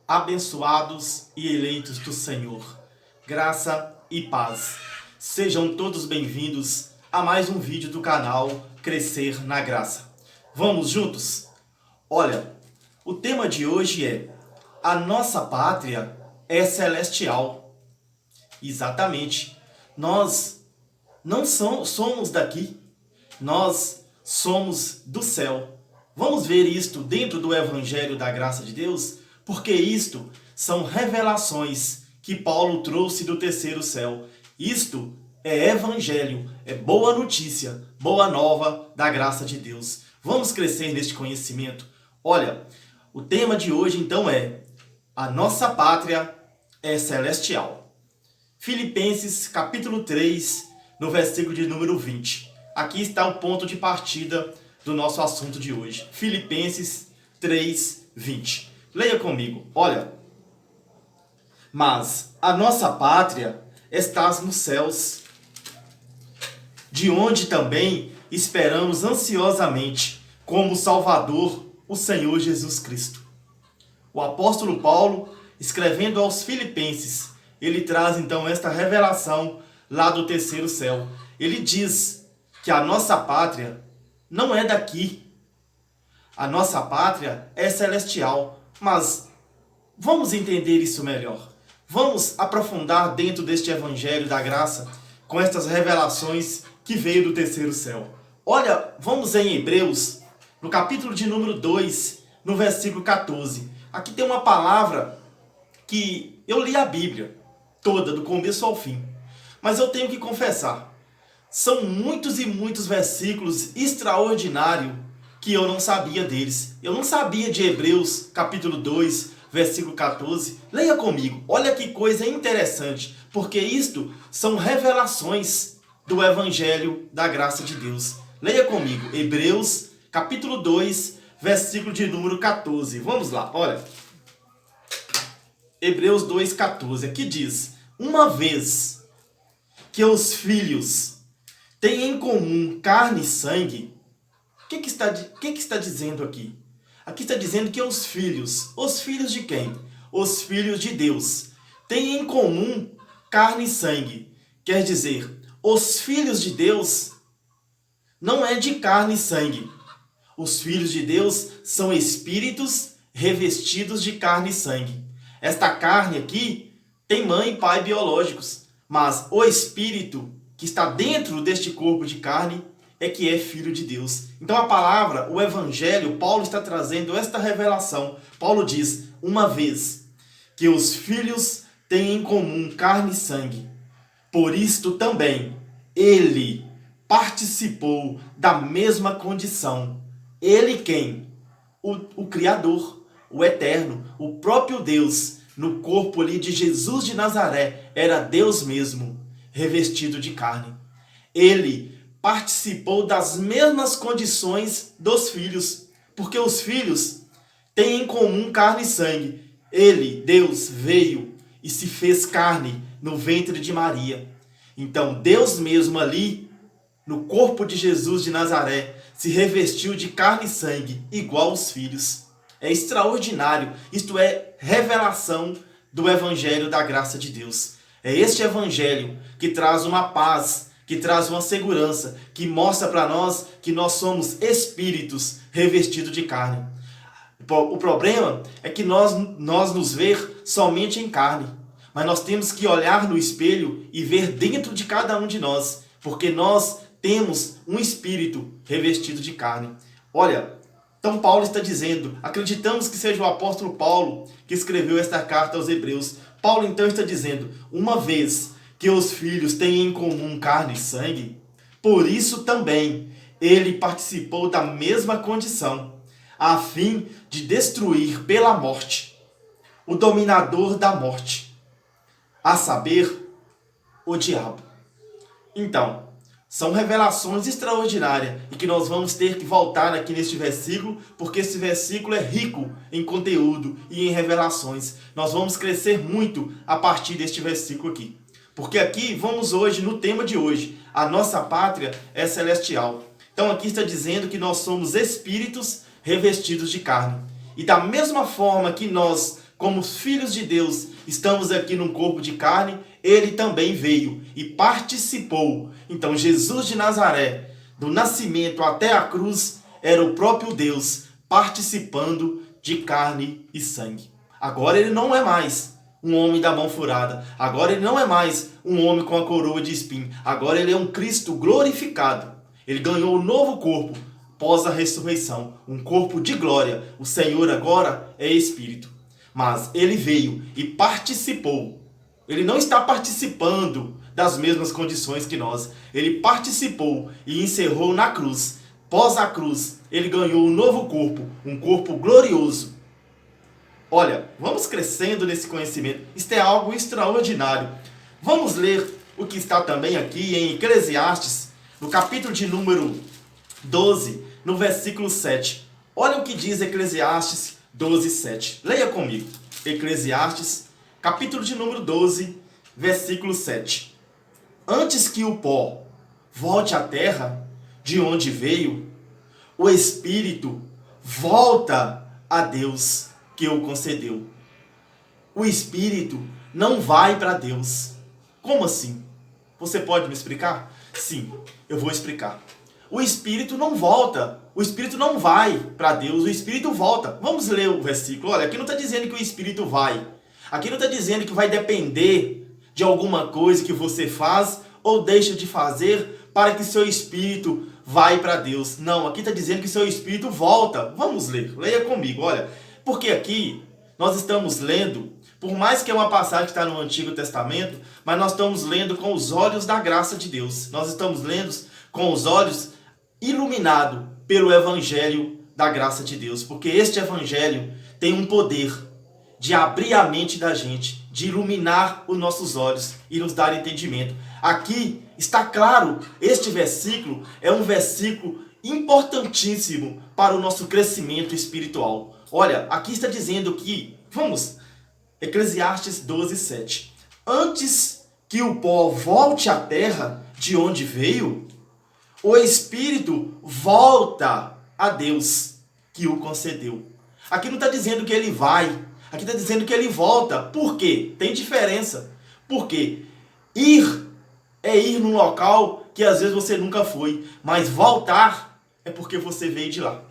abençoados e eleitos do Senhor, graça e paz. Sejam todos bem-vindos a mais um vídeo do canal Crescer na Graça. Vamos juntos? Olha, o tema de hoje é: a nossa pátria é celestial. Exatamente. Nós não somos daqui, nós somos do céu. Vamos ver isto dentro do Evangelho da Graça de Deus, porque isto são revelações que Paulo trouxe do terceiro céu. Isto é Evangelho, é boa notícia, boa nova da graça de Deus. Vamos crescer neste conhecimento. Olha, o tema de hoje então é: a nossa pátria é celestial. Filipenses capítulo 3, no versículo de número 20. Aqui está o ponto de partida do nosso assunto de hoje. Filipenses 3, 20. Leia comigo. Olha: mas a nossa pátria está nos céus, de onde também esperamos ansiosamente como Salvador o Senhor Jesus Cristo. O apóstolo Paulo, escrevendo aos Filipenses, ele traz então esta revelação lá do terceiro céu. Ele diz que a nossa pátria não é daqui. A nossa pátria é celestial. Mas vamos entender isso melhor. Vamos aprofundar dentro deste Evangelho da Graça com estas revelações que veio do terceiro céu. Olha, vamos em Hebreus, no capítulo de número 2, no versículo 14. Aqui tem uma palavra que eu li a Bíblia toda, do começo ao fim. Mas eu tenho que confessar, são muitos e muitos versículos extraordinários que eu não sabia deles. Eu não sabia de Hebreus capítulo 2, versículo 14. Leia comigo. Olha que coisa interessante, porque isto são revelações do Evangelho da Graça de Deus. Leia comigo. Hebreus capítulo 2, versículo de número 14. Vamos lá, olha. Hebreus 2, 14. Aqui diz: uma vez que os filhos têm em comum carne e sangue. O que está dizendo aqui? Aqui está dizendo que os filhos de quem? Os filhos de Deus têm em comum carne e sangue. Quer dizer, os filhos de Deus não é de carne e sangue. Os filhos de Deus são espíritos revestidos de carne e sangue. Esta carne aqui tem mãe e pai biológicos, mas o espírito que está dentro deste corpo de carne é que é filho de Deus. Então a palavra, o Evangelho, Paulo está trazendo esta revelação. Paulo diz: uma vez que os filhos têm em comum carne e sangue, por isto também ele participou da mesma condição. Ele quem? O Criador, o Eterno, o próprio Deus, no corpo ali de Jesus de Nazaré, era Deus mesmo, revestido de carne. Ele participou das mesmas condições dos filhos, porque os filhos têm em comum carne e sangue. Ele, Deus, veio e se fez carne no ventre de Maria. Então Deus mesmo ali, no corpo de Jesus de Nazaré, se revestiu de carne e sangue, igual aos filhos. É extraordinário. Isto é revelação do Evangelho da Graça de Deus. É este Evangelho que traz uma paz, que traz uma segurança, que mostra para nós que nós somos espíritos revestidos de carne. O problema é que nós nos ver somente em carne. Mas nós temos que olhar no espelho e ver dentro de cada um de nós, porque nós temos um espírito revestido de carne. Olha, então Paulo está dizendo, acreditamos que seja o apóstolo Paulo que escreveu esta carta aos Hebreus. Paulo então está dizendo: uma vez que os filhos têm em comum carne e sangue, por isso também ele participou da mesma condição, a fim de destruir pela morte o dominador da morte, a saber, o diabo. Então, são revelações extraordinárias e que nós vamos ter que voltar aqui neste versículo, porque esse versículo é rico em conteúdo e em revelações. Nós vamos crescer muito a partir deste versículo aqui. Porque aqui vamos hoje, no tema de hoje, a nossa pátria é celestial. Então aqui está dizendo que nós somos espíritos revestidos de carne. E da mesma forma que nós como filhos de Deus, estamos aqui num corpo de carne, ele também veio e participou. Então Jesus de Nazaré, do nascimento até a cruz, era o próprio Deus participando de carne e sangue. Agora ele não é mais um homem da mão furada. Agora ele não é mais um homem com a coroa de espinho. Agora ele é um Cristo glorificado. Ele ganhou um novo corpo após a ressurreição. Um corpo de glória. O Senhor agora é Espírito. Mas ele veio e participou. Ele não está participando das mesmas condições que nós. Ele participou e encerrou na cruz. Pós a cruz, ele ganhou um novo corpo. Um corpo glorioso. Olha, vamos crescendo nesse conhecimento. Isto é algo extraordinário. Vamos ler o que está também aqui em Eclesiastes, no capítulo de número 12, no versículo 7. Olha o que diz Eclesiastes 12, 7. Leia comigo. Eclesiastes, capítulo de número 12, versículo 7. Antes que o pó volte à terra, de onde veio, o Espírito volta a Deus que o concedeu. O Espírito não vai para Deus. Como assim? Você pode me explicar? Sim, eu vou explicar. O Espírito não volta. O Espírito não vai para Deus. O Espírito volta. Vamos ler o versículo. Olha, aqui não está dizendo que o Espírito vai. Aqui não está dizendo que vai depender de alguma coisa que você faz ou deixa de fazer para que seu Espírito vai para Deus. Não, aqui está dizendo que seu Espírito volta. Vamos ler. Leia comigo, olha. Porque aqui nós estamos lendo, por mais que é uma passagem que está no Antigo Testamento, mas nós estamos lendo com os olhos da graça de Deus. Nós estamos lendo com os olhos iluminados pelo Evangelho da graça de Deus. Porque este Evangelho tem um poder de abrir a mente da gente, de iluminar os nossos olhos e nos dar entendimento. Aqui está claro, este versículo é um versículo importantíssimo para o nosso crescimento espiritual. Olha, aqui está dizendo que, vamos, Eclesiastes 12, 7. Antes que o pó volte à terra de onde veio, o Espírito volta a Deus que o concedeu. Aqui não está dizendo que ele vai, aqui está dizendo que ele volta. Por quê? Tem diferença. Porque ir é ir num local que às vezes você nunca foi, mas voltar é porque você veio de lá.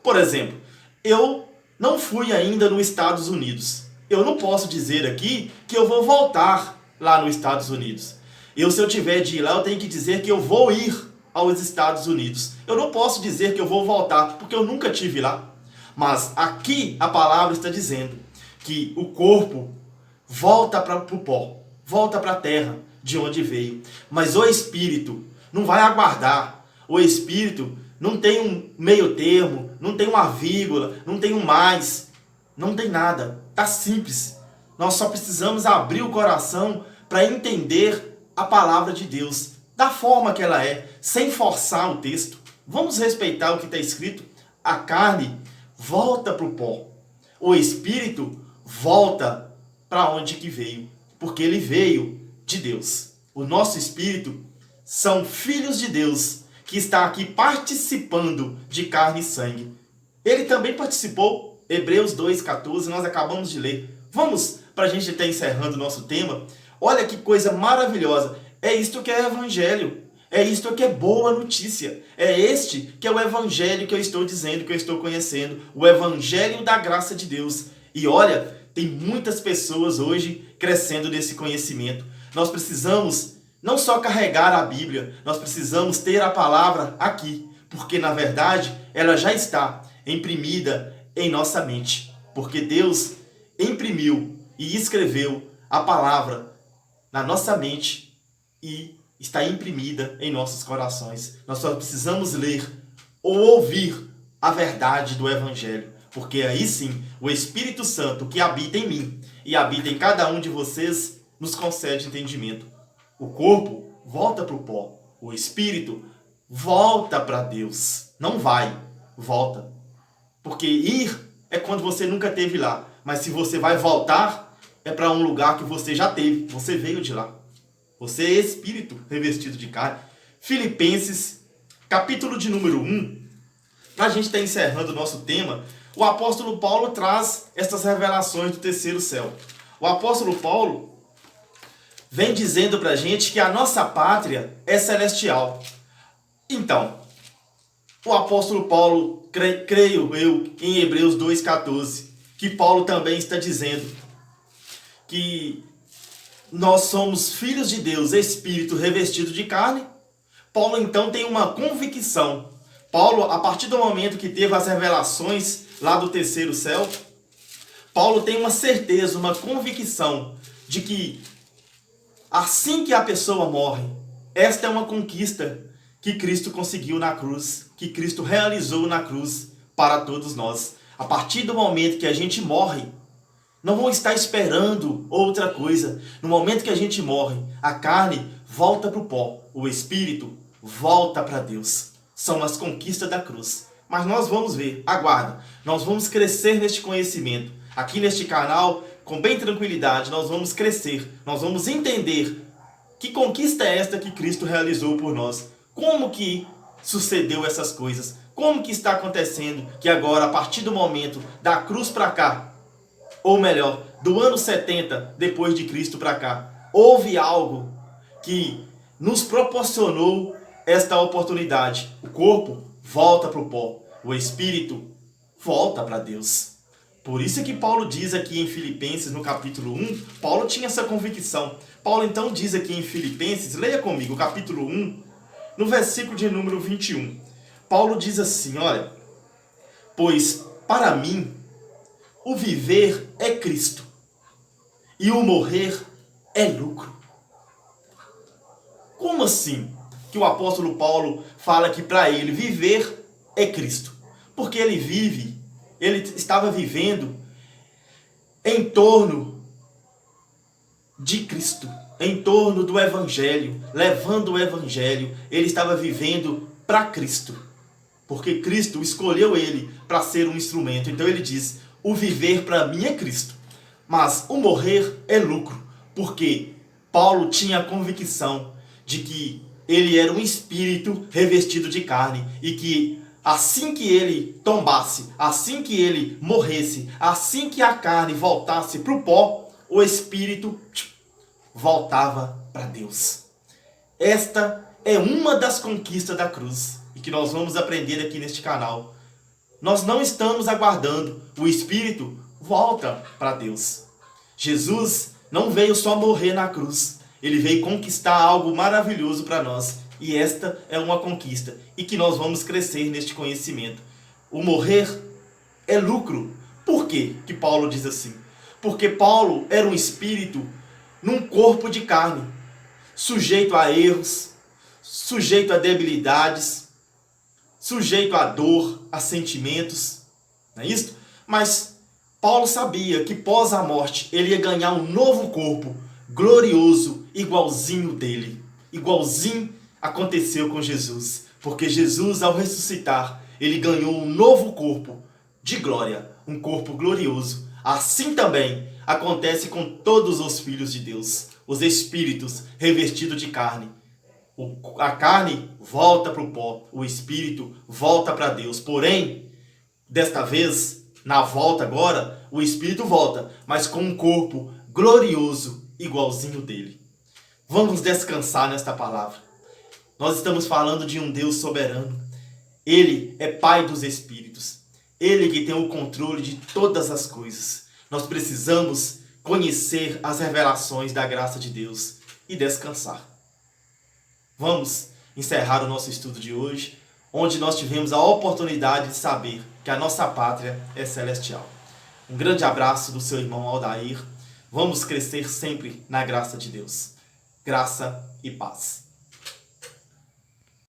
Por exemplo, eu não fui ainda nos Estados Unidos. Eu não posso dizer aqui que eu vou voltar lá nos Estados Unidos. Se eu tiver de ir lá, eu tenho que dizer que eu vou ir aos Estados Unidos. Eu não posso dizer que eu vou voltar, porque eu nunca estive lá. Mas aqui a palavra está dizendo que o corpo volta para o pó, volta para a terra de onde veio. Mas o Espírito não vai aguardar. O Espírito não tem um meio termo, não tem uma vírgula, não tem um mais, não tem nada. Está simples. Nós só precisamos abrir o coração para entender a palavra de Deus da forma que ela é, sem forçar o texto. Vamos respeitar o que está escrito. A carne volta para o pó. O Espírito volta para onde que veio, porque ele veio de Deus. O nosso Espírito são filhos de Deus, que está aqui participando de carne e sangue. Ele também participou, Hebreus 2,14, nós acabamos de ler. Vamos, para a gente estar encerrando o nosso tema. Olha que coisa maravilhosa. É isto que é Evangelho. É isto que é boa notícia. É este que é o Evangelho que eu estou dizendo, que eu estou conhecendo. O Evangelho da graça de Deus. E olha, tem muitas pessoas hoje crescendo nesse conhecimento. Nós precisamos não só carregar a Bíblia, nós precisamos ter a palavra aqui, porque na verdade ela já está imprimida em nossa mente, porque Deus imprimiu e escreveu a palavra na nossa mente e está imprimida em nossos corações. Nós só precisamos ler ou ouvir a verdade do Evangelho, porque aí sim o Espírito Santo que habita em mim e habita em cada um de vocês nos concede entendimento. O corpo volta para o pó. O Espírito volta para Deus. Não vai, volta. Porque ir é quando você nunca esteve lá. Mas se você vai voltar, é para um lugar que você já teve. Você veio de lá. Você é Espírito revestido de carne. Filipenses, capítulo de número 1. A gente está encerrando o nosso tema. O apóstolo Paulo traz estas revelações do terceiro céu. O apóstolo Paulo vem dizendo para a gente que a nossa pátria é celestial. Então, o apóstolo Paulo, creio eu, em Hebreus 2,14, que Paulo também está dizendo que nós somos filhos de Deus, espírito revestido de carne. Paulo então tem uma convicção. Paulo, a partir do momento que teve as revelações lá do terceiro céu, Paulo tem uma certeza, uma convicção de que assim que a pessoa morre, esta é uma conquista que Cristo conseguiu na cruz, que Cristo realizou na cruz para todos nós. A partir do momento que a gente morre, não vão estar esperando outra coisa. No momento que a gente morre, a carne volta para o pó, o espírito volta para Deus. São as conquistas da cruz. Mas nós vamos ver, aguarda, nós vamos crescer neste conhecimento. Aqui neste canal, com bem tranquilidade, nós vamos crescer, nós vamos entender que conquista é esta que Cristo realizou por nós. Como que sucedeu essas coisas? Como que está acontecendo que agora, a partir do momento da cruz para cá, ou melhor, do ano 70 depois de Cristo para cá, houve algo que nos proporcionou esta oportunidade. O corpo volta para o pó, o espírito volta para Deus. Por isso que Paulo diz aqui em Filipenses, no capítulo 1, Paulo tinha essa convicção. Paulo então diz aqui em Filipenses, leia comigo, capítulo 1, no versículo de número 21. Paulo diz assim, olha, pois para mim o viver é Cristo e o morrer é lucro. Como assim que o apóstolo Paulo fala que para ele viver é Cristo? Porque ele estava vivendo em torno de Cristo, em torno do Evangelho, levando o Evangelho. Ele estava vivendo para Cristo, porque Cristo escolheu ele para ser um instrumento. Então ele diz, o viver para mim é Cristo, mas o morrer é lucro, porque Paulo tinha a convicção de que ele era um espírito revestido de carne e que assim que ele tombasse, assim que ele morresse, assim que a carne voltasse para o pó, o espírito voltava para Deus. Esta é uma das conquistas da cruz e que nós vamos aprender aqui neste canal. Nós não estamos aguardando, o espírito volta para Deus. Jesus não veio só morrer na cruz, ele veio conquistar algo maravilhoso para nós. E esta é uma conquista e que nós vamos crescer neste conhecimento. O morrer é lucro. Por quê que Paulo diz assim? Porque Paulo era um espírito num corpo de carne, sujeito a erros, sujeito a debilidades, sujeito a dor, a sentimentos, não é isso? Mas Paulo sabia que pós a morte ele ia ganhar um novo corpo, glorioso, igualzinho dele, igualzinho aconteceu com Jesus, porque Jesus, ao ressuscitar, ele ganhou um novo corpo de glória, um corpo glorioso. Assim também acontece com todos os filhos de Deus, os espíritos revestidos de carne. A carne volta para o pó, o espírito volta para Deus. Porém, desta vez, na volta agora, o espírito volta, mas com um corpo glorioso, igualzinho dele. Vamos descansar nesta palavra. Nós estamos falando de um Deus soberano. Ele é Pai dos Espíritos. Ele que tem o controle de todas as coisas. Nós precisamos conhecer as revelações da graça de Deus e descansar. Vamos encerrar o nosso estudo de hoje, onde nós tivemos a oportunidade de saber que a nossa pátria é celestial. Um grande abraço do seu irmão Aldair. Vamos crescer sempre na graça de Deus. Graça e paz.